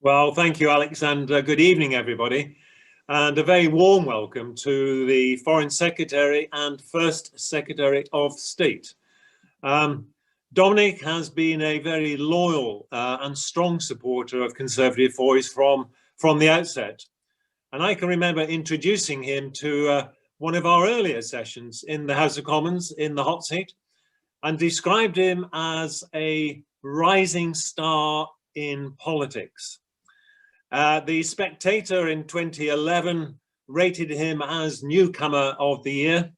Well, thank you, Alex, and good evening, everybody. And a very warm welcome to the Foreign Secretary and First Secretary of State. Dominic has been a very loyal and strong supporter of Conservative Voice from the outset. And I can remember introducing him to one of our earlier sessions in the House of Commons in the hot seat, and described him as a rising star in politics. The Spectator in 2011 rated him as Newcomer of the Year.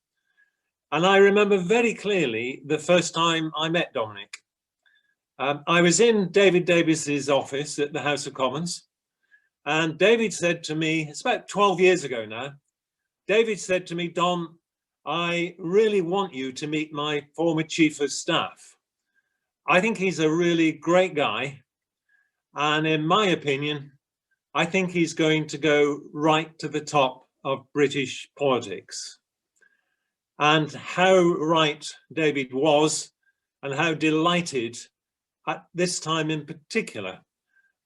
And I remember very clearly the first time I met Dominic. I was in David Davis's office at the House of Commons, and David said to me, it's about 12 years ago now, David said to me, "Dom, I really want you to meet my former Chief of Staff. I think he's a really great guy, and in my opinion, I think he's going to go right to the top of British politics." And how right David was, and how delighted at this time in particular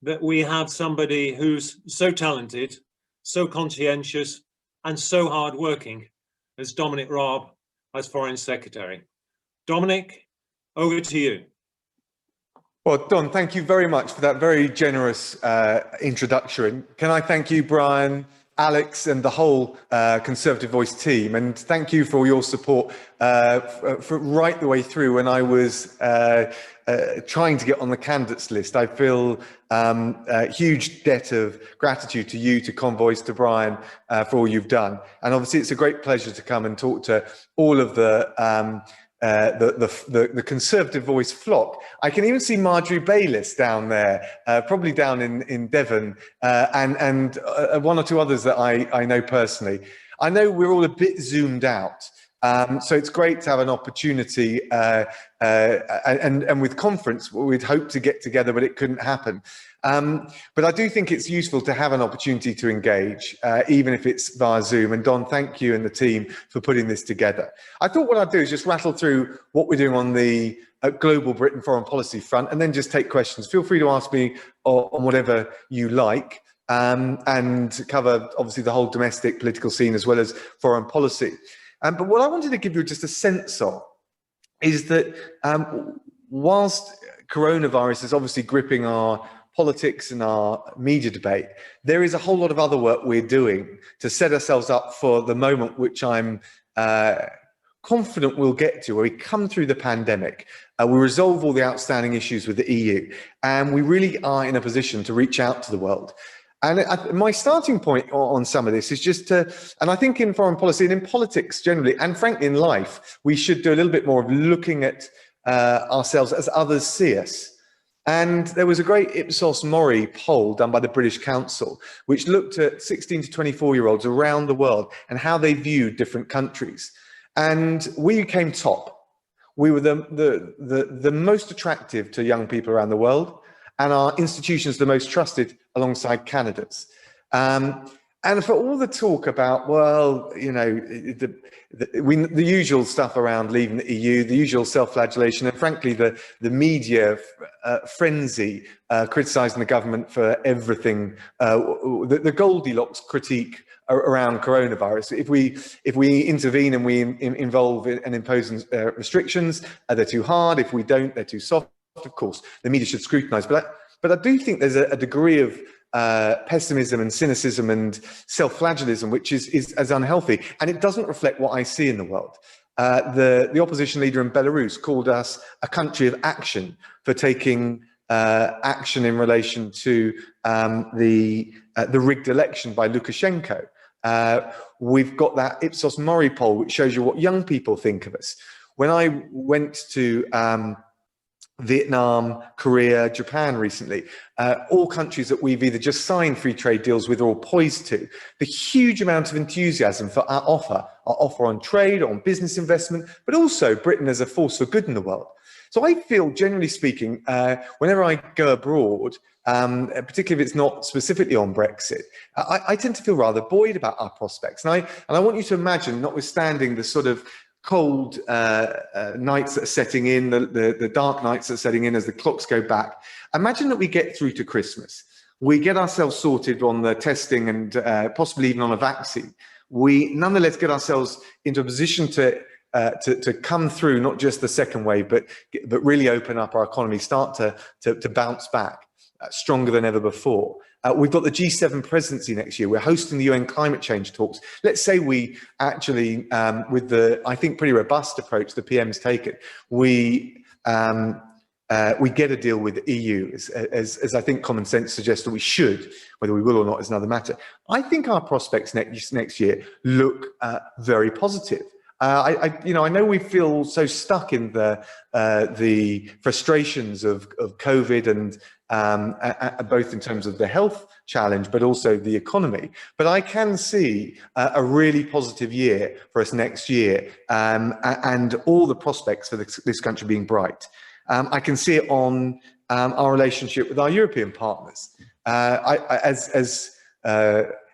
that we have somebody who's so talented, so conscientious, and so hardworking as Dominic Raab as Foreign Secretary. Dominic, over to you. Well, Don, thank you very much for that very generous introduction. Can I thank you, Brian, Alex, and the whole Conservative Voice team, and thank you for your support for right the way through when I was trying to get on the candidates list. I feel a huge debt of gratitude to you, to Convoys, to Brian for all you've done. And obviously, it's a great pleasure to come and talk to all of the Conservative Voice flock. I can even see Marjorie Bayliss down there, probably down in Devon, and one or two others that I know personally. I know we're all a bit zoomed out, so it's great to have an opportunity, and with conference, we'd hoped to get together, but it couldn't happen. But I do think it's useful to have an opportunity to engage, even if it's via Zoom. And Don, thank you and the team for putting this together. I thought what I'd do is just rattle through what we're doing on the global Britain foreign policy front, and then just take questions. Feel free to ask me on whatever you like, and cover obviously the whole domestic political scene as well as foreign policy. But what I wanted to give you just a sense of is that whilst coronavirus is obviously gripping our politics and our media debate, there is a whole lot of other work we're doing to set ourselves up for the moment which I'm confident we'll get to, where we come through the pandemic, we resolve all the outstanding issues with the EU, and we really are in a position to reach out to the world. And my starting point on some of this is just to, and I think in foreign policy and in politics generally, and frankly in life, we should do a little bit more of looking at ourselves as others see us. And there was a great Ipsos Mori poll done by the British Council, which looked at 16 to 24-year-olds around the world and how they viewed different countries. And we came top. We were the most attractive to young people around the world, and our institutions the most trusted alongside Canada's. And for all the talk about, well, you know, the usual stuff around leaving the EU, the usual self-flagellation, and frankly, the media frenzy criticising the government for everything, the Goldilocks critique around coronavirus. If we intervene and we involve and impose restrictions, they're too hard. If we don't, they're too soft. Of course, the media should scrutinise. But I do think there's a degree of pessimism and cynicism and self-flagellism, which is as unhealthy, and it doesn't reflect what I see in the world. The opposition leader in Belarus called us a country of action for taking action in relation to the rigged election by Lukashenko. We've got that Ipsos Mori poll, which shows you what young people think of us. When I went to Vietnam, Korea, Japan recently, all countries that we've either just signed free trade deals with or poised to, the huge amount of enthusiasm for our offer on trade, on business investment, but also Britain as a force for good in the world. So I feel, generally speaking, whenever I go abroad, particularly if it's not specifically on Brexit, I tend to feel rather buoyed about our prospects. And I want you to imagine, notwithstanding the sort of cold nights that are setting in, the dark nights that are setting in as the clocks go back. Imagine that we get through to Christmas. we get ourselves sorted on the testing and possibly even on a vaccine, we nonetheless get ourselves into a position to come through not just the second wave, but really open up our economy, start to bounce back stronger than ever before. We've got the G7 presidency next year. We're hosting the UN climate change talks. Let's say we actually, with the, I think, pretty robust approach the PM's taken, we get a deal with the EU, as I think common sense suggests that we should. Whether we will or not is another matter. I think our prospects next year look very positive. I know we feel so stuck in the frustrations of COVID and both in terms of the health challenge, but also the economy. But I can see a really positive year for us next year, and all the prospects for this country being bright. I can see it on our relationship with our European partners. As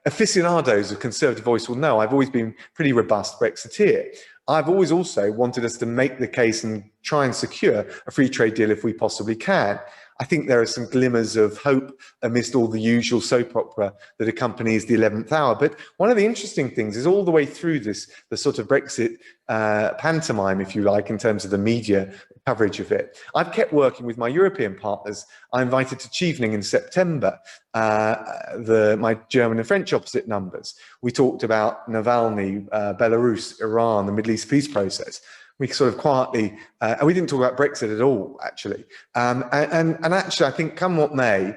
aficionados of Conservative Voice will know, I've always been pretty robust Brexiteer. I've always also wanted us to make the case and try and secure a free trade deal if we possibly can. I think there are some glimmers of hope amidst all the usual soap opera that accompanies the 11th hour. But one of the interesting things is all the way through this, the sort of Brexit pantomime, if you like, in terms of the media coverage of it, I've kept working with my European partners. I invited to Chevening in September, my German and French opposite numbers. We talked about Navalny, Belarus, Iran, the Middle East peace process. We sort of quietly, and we didn't talk about Brexit at all, actually. And actually, I think come what may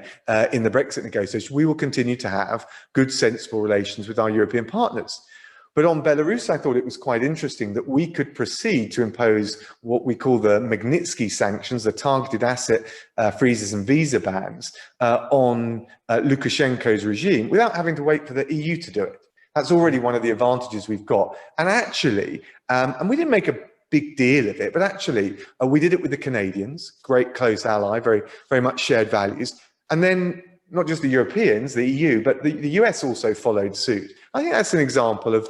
in the Brexit negotiations, we will continue to have good, sensible relations with our European partners. But on Belarus, I thought it was quite interesting that we could proceed to impose what we call the Magnitsky sanctions, the targeted asset freezes and visa bans on Lukashenko's regime without having to wait for the EU to do it. That's already one of the advantages we've got. And actually, and we didn't make a big deal of it, but actually we did it with the Canadians, great close ally, very, very much shared values. And then not just the Europeans, the EU, but the US also followed suit. I think that's an example of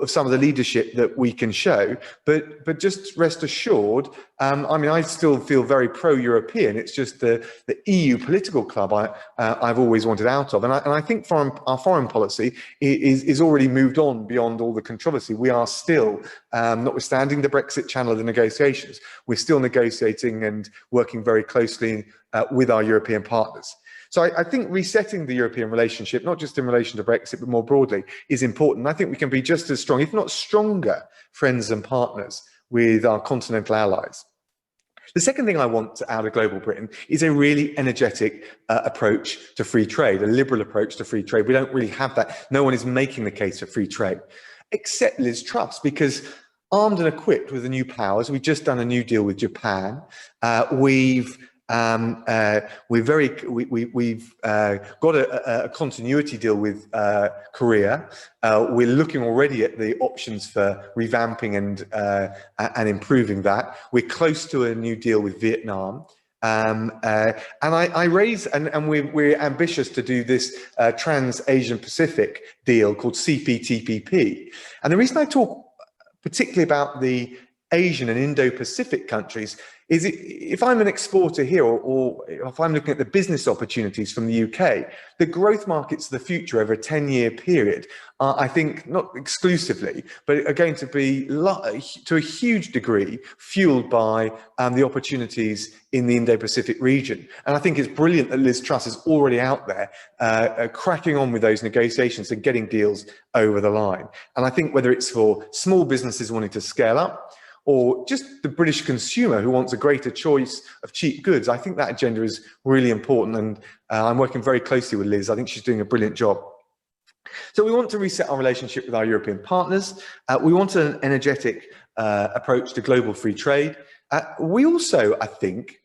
some of the leadership that we can show, but just rest assured, I mean, I still feel very pro-European. It's just the EU political club I've always wanted out of. And I think our foreign policy is already moved on beyond all the controversy. We are still, notwithstanding the Brexit channel of the negotiations, we're still negotiating and working very closely with our European partners. So I think resetting the European relationship, not just in relation to Brexit, but more broadly, is important. I think we can be just as strong, if not stronger, friends and partners with our continental allies. The second thing I want out of Global Britain is a really energetic approach to free trade, a liberal approach to free trade. We don't really have that. No one is making the case for free trade, except Liz Truss, because armed and equipped with the new powers, we've just done a new deal with Japan. We've got a continuity deal with Korea. We're looking already at the options for revamping and improving that. We're close to a new deal with Vietnam. And we're ambitious to do this Trans-Asian Pacific deal called CPTPP. And the reason I talk particularly about the Asian and Indo-Pacific countries is if I'm an exporter here, or if I'm looking at the business opportunities from the UK, the growth markets of the future over a 10-year period are, I think, not exclusively, but are going to be, to a huge degree, fueled by the opportunities in the Indo-Pacific region. And I think it's brilliant that Liz Truss is already out there cracking on with those negotiations and getting deals over the line. And I think whether it's for small businesses wanting to scale up, or just the British consumer who wants a greater choice of cheap goods, I think that agenda is really important, and I'm working very closely with Liz. I think she's doing a brilliant job. So we want to reset our relationship with our European partners. We want an energetic approach to global free trade. We also, I think,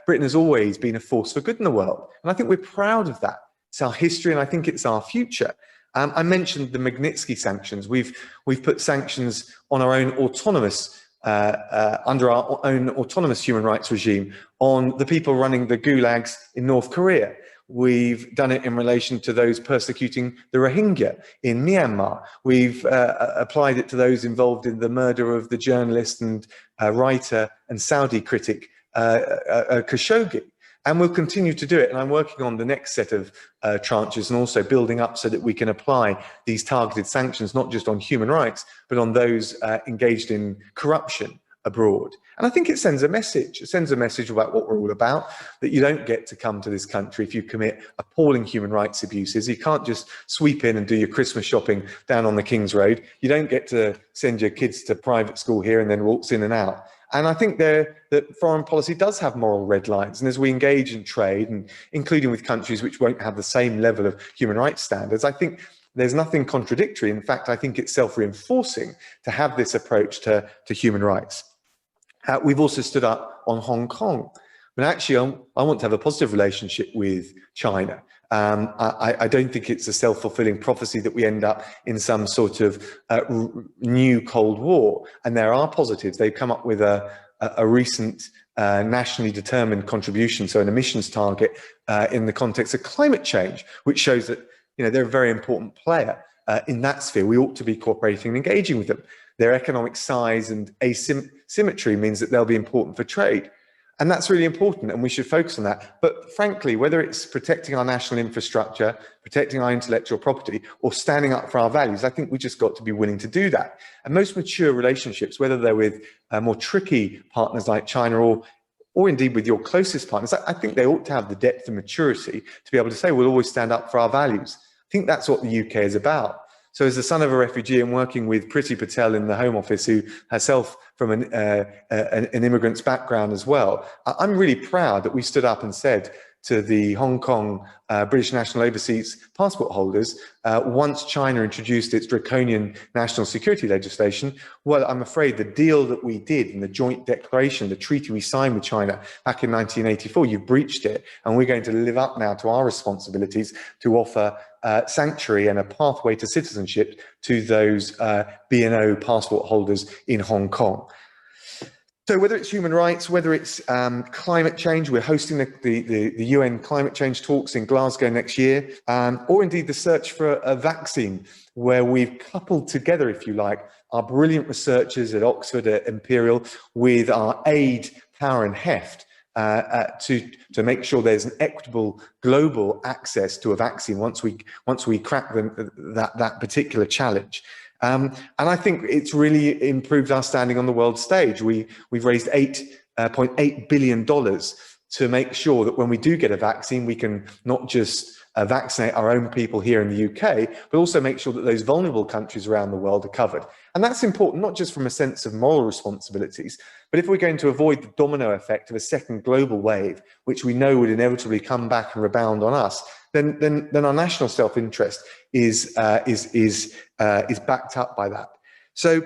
Britain has always been a force for good in the world, and I think we're proud of that. It's our history, and I think it's our future. I mentioned the Magnitsky sanctions. We've put sanctions on our own autonomous under our own autonomous human rights regime on the people running the gulags in North Korea. We've done it in relation to those persecuting the Rohingya in Myanmar. We've applied it to those involved in the murder of the journalist and writer and Saudi critic Khashoggi. And we'll continue to do it. And I'm working on the next set of tranches and also building up so that we can apply these targeted sanctions, not just on human rights, but on those engaged in corruption abroad. And I think it sends a message. It sends a message about what we're all about, that you don't get to come to this country if you commit appalling human rights abuses. You can't just sweep in and do your Christmas shopping down on the King's Road. You don't get to send your kids to private school here and then waltz in and out. And I think that foreign policy does have moral red lines. And as we engage in trade, and including with countries which won't have the same level of human rights standards, I think there's nothing contradictory. In fact, I think it's self-reinforcing to have this approach to human rights. We've also stood up on Hong Kong. But actually, I want to have a positive relationship with China. I don't think it's a self-fulfilling prophecy that we end up in some sort of new Cold War. And there are positives. They've come up with a recent nationally determined contribution, so an emissions target in the context of climate change, which shows that they're a very important player in that sphere. We ought to be cooperating and engaging with them. Their economic size and asymmetry means that they'll be important for trade. And that's really important, and we should focus on that. But frankly, whether it's protecting our national infrastructure, protecting our intellectual property, or standing up for our values, I think we just got to be willing to do that. And most mature relationships, whether they're with more tricky partners like China or indeed with your closest partners, I think they ought to have the depth and maturity to be able to say, we'll always stand up for our values. I think that's what the UK is about. So as the son of a refugee and working with Priti Patel in the Home Office, who herself from an immigrant's background as well, I'm really proud that we stood up and said to the Hong Kong British national overseas passport holders, once China introduced its draconian national security legislation, well, I'm afraid the deal that we did in the joint declaration, the treaty we signed with China back in 1984, you've breached it, and we're going to live up now to our responsibilities to offer sanctuary and a pathway to citizenship to those B&O passport holders in Hong Kong. So whether it's human rights, whether it's climate change, we're hosting the UN climate change talks in Glasgow next year, or indeed the search for a vaccine, where we've coupled together, if you like, our brilliant researchers at Oxford, at Imperial, with our aid, power and heft to make sure there's an equitable global access to a vaccine once we crack that particular challenge. And I think it's really improved our standing on the world stage. We've raised $8.8 billion to make sure that when we do get a vaccine, we can not just vaccinate our own people here in the UK, but also make sure that those vulnerable countries around the world are covered. And that's important, not just from a sense of moral responsibilities, but if we're going to avoid the domino effect of a second global wave, which we know would inevitably come back and rebound on us, then our national self-interest is backed up by that. So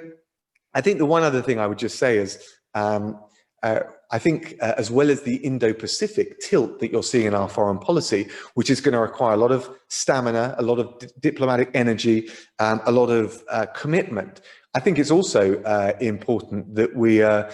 I think the one other thing I would just say is, I think as well as the Indo-Pacific tilt that you're seeing in our foreign policy, which is going to require a lot of stamina, a lot of diplomatic energy, a lot of commitment, I think it's also important that we are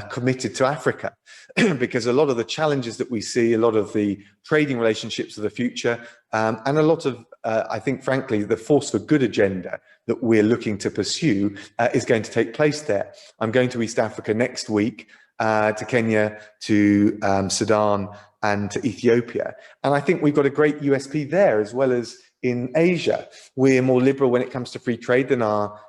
committed to Africa, because a lot of the challenges that we see, a lot of the trading relationships of the future, and a lot of, I think, frankly, the force for good agenda that we're looking to pursue is going to take place there. I'm going to East Africa next week, to Kenya, to Sudan, and to Ethiopia. And I think we've got a great USP there, as well as in Asia. We're more liberal when it comes to free trade than our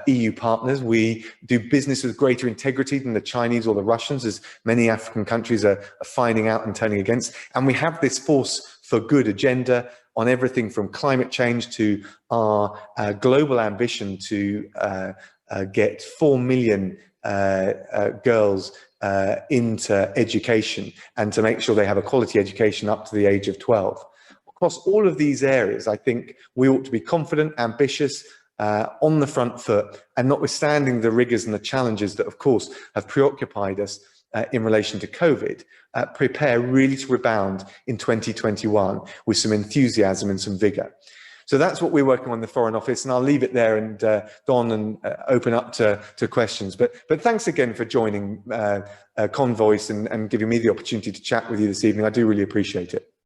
EU partners. We do business with greater integrity than the Chinese or the Russians, as many African countries are finding out and turning against. And we have this force for good agenda on everything from climate change to our global ambition to get 4 million girls into education and to make sure they have a quality education up to the age of 12. Across all of these areas, I think we ought to be confident, ambitious, on the front foot, and notwithstanding the rigours and the challenges that, of course, have preoccupied us in relation to COVID, prepare really to rebound in 2021 with some enthusiasm and some vigour. So that's what we're working on in the Foreign Office, and I'll leave it there and Don and open up to questions. But thanks again for joining Convoice and giving me the opportunity to chat with you this evening. I do really appreciate it.